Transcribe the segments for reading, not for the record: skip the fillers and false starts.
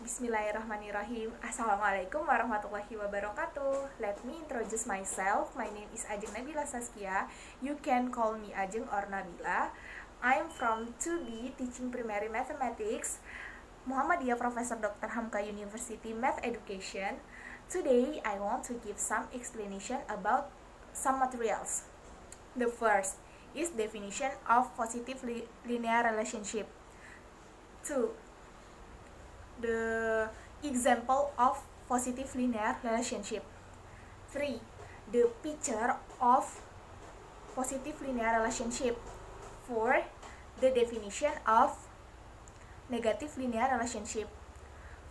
Bismillahirrahmanirrahim. Assalamualaikum warahmatullahi wabarakatuh. Let me introduce myself. My name is Adjeng Nabila Saskiya. You can call me Adjeng or Nabila. I'm from 2B Teaching Primary Mathematics, Muhammadiyah Professor Dr. Hamka University Math Education. Today I want to give some explanation about some materials. The first is definition of positive linear relationship. 2. The example of positive linear relationship. 3. The picture of positive linear relationship. 4. The definition of negative linear relationship.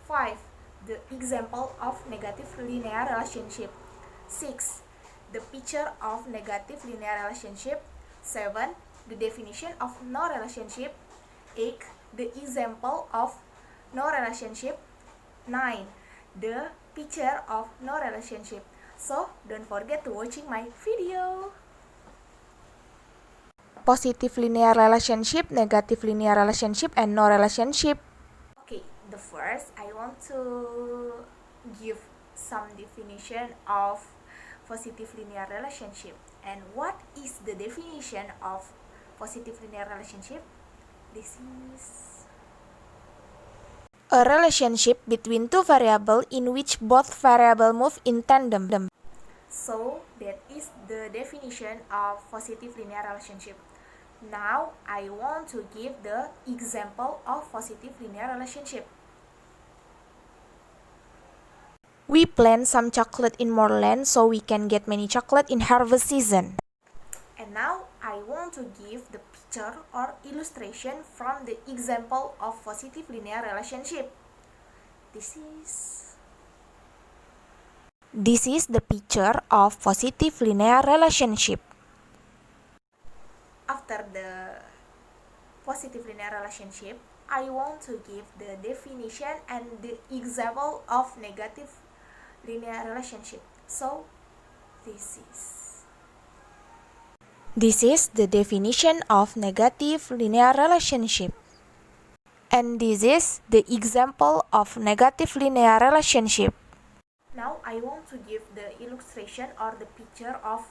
5. The example of negative linear relationship. 6. The picture of negative linear relationship. 7. The definition of no relationship. 8. The example of no relationship. 9. The picture of no relationship. So, don't forget to watching my video. Positive linear relationship, negative linear relationship, and no relationship. Okay, the first I want to give some definition of positive linear relationship. And what is the definition of positive linear relationship? This is A relationship between two variables in which both variables move in tandem. So that is the definition of positive linear relationship. Now I want to give the example of positive linear relationship. We plant some chocolate in moorland so we can get many chocolate in harvest season. And now I want to give the picture or illustration from the example of positive linear relationship. This is the picture of positive linear relationship. After the positive linear relationship, I want to give the definition and the example of negative linear relationship. So This is the definition of negative linear relationship. And this is the example of negative linear relationship. Now I want to give the illustration or the picture of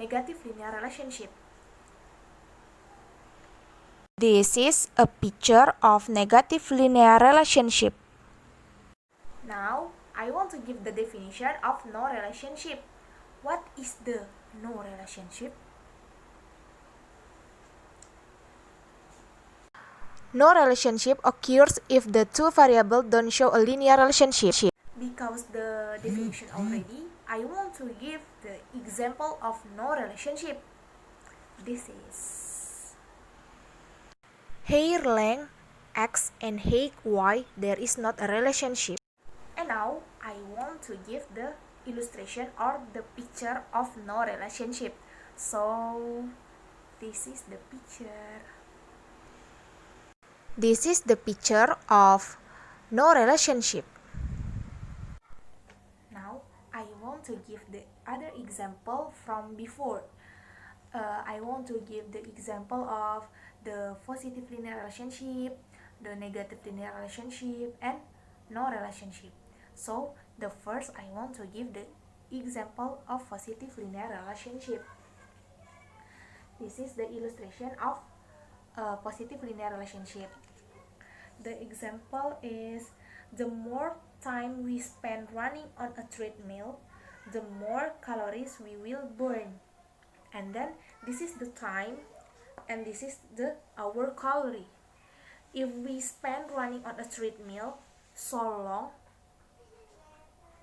negative linear relationship. This is a picture of negative linear relationship. Now I want to give the definition of no relationship. What is the no relationship? No relationship occurs if the two variables don't show a linear relationship. Because the definition already, I want to give the example of no relationship. This is Hair length x and height y, there is not a relationship. And now I want to give the illustration or the picture of no relationship. So this is the picture. This is the picture of no relationship. Now I want to give the other example from before. I want to give the example of the positive linear relationship, the negative linear relationship, and no relationship. So the first I want to give the example of positive linear relationship. This is the illustration of a positive linear relationship. The example is the more time we spend running on a treadmill, the more calories we will burn. And then this is the time and this is the our calorie. If we spend running on a treadmill so long,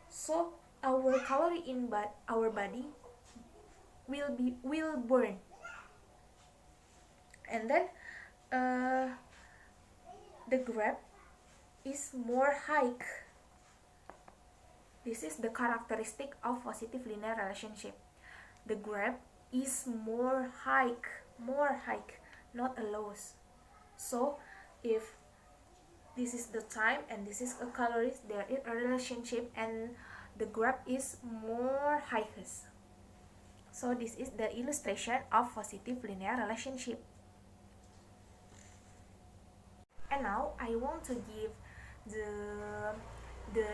so our calorie in our body will burn. And then the graph is more high. This is the characteristic of positive linear relationship. The graph is more high, not a loss. So if this is the time and this is a calories, there is a relationship and the graph is more highest. So this is the illustration of positive linear relationship. And now I want to give the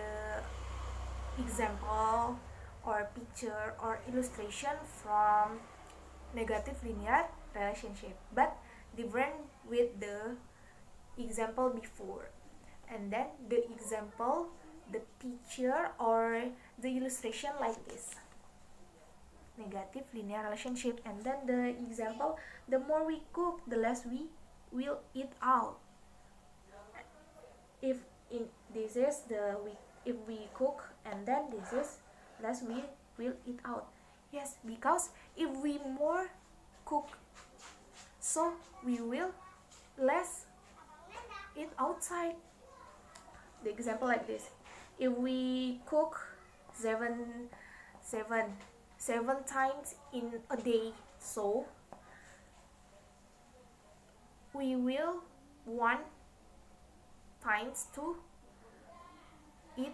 example or picture or illustration from negative linear relationship, but different with the example before. And then the example, the picture or the illustration like this, negative linear relationship. And then the example, the more we cook, the less we will eat out. If in this is the if we cook, and then this is less we will eat out. Yes, because if we more cook, so we will less eat outside. The example like this, if we cook seven times in a day, so we will 1 times to eat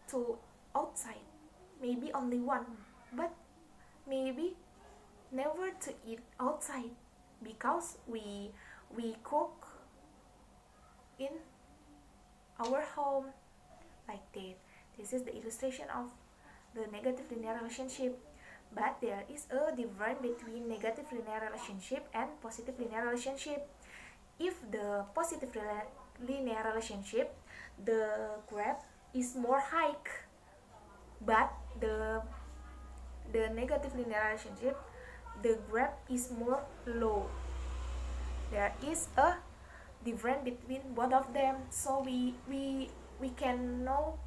to outside, maybe only 1, but maybe never to eat outside, because we cook in our home like that. This is the illustration of the negative linear relationship. But there is a difference between negative linear relationship and positive linear relationship. If the positive linear relationship, the graph is more high, but the negative linear relationship, the graph is more low. There is a difference between both of them, so we can know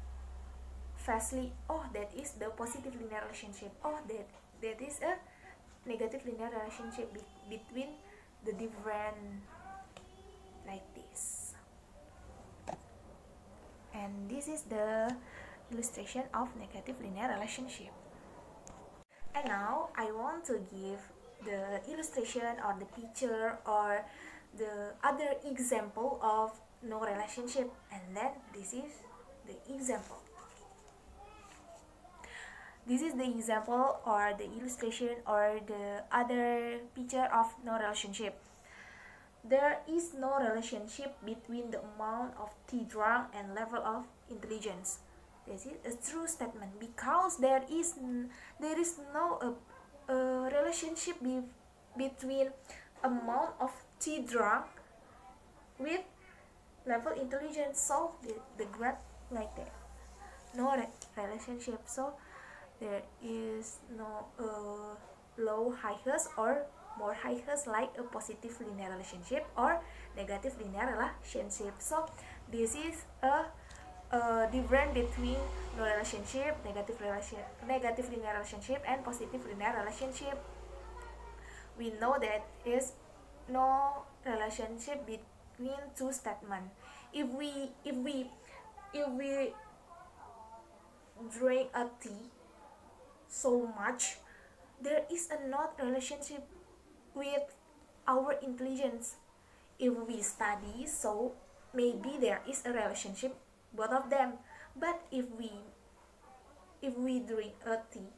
fastly, oh, that is the positive linear relationship, oh, that is a negative linear relationship between the different, like this. And this is the illustration of negative linear relationship. And now I want to give the illustration or the picture or the other example of no relationship, and then this is the example. This is the example or the illustration or the other picture of no relationship. There is no relationship between the amount of tea drunk and level of intelligence. This is a true statement, because there is no relationship between amount of tea drunk with level intelligence. So the graph like that, no relationship. So there is no low highest or more highest like a positive linear relationship or negative linear relationship. So this is a difference between no relationship, negative linear relationship, and positive linear relationship. We know that is no relationship between two statements. If we drink a tea so much, there is a not relationship with our intelligence. If we study, so maybe there is a relationship both of them. But if we drink a tea,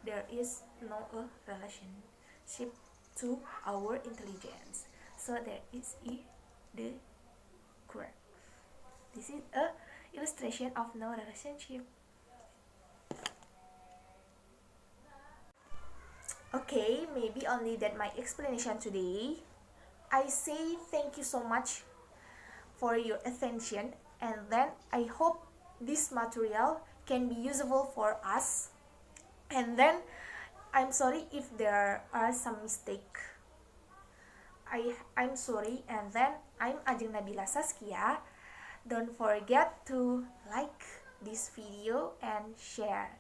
there is no a relationship to our intelligence. So there is the graph. This is a illustration of no relationship. Okay, maybe only that my explanation today. I say thank you so much for your attention, and then I hope this material can be useful for us. And then I'm sorry if there are some mistake. I'm sorry. And then I'm Adjeng Nabila Saskiya. Don't forget to like this video and share.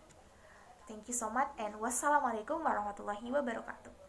Thank you so much, and wassalamualaikum warahmatullahi wabarakatuh.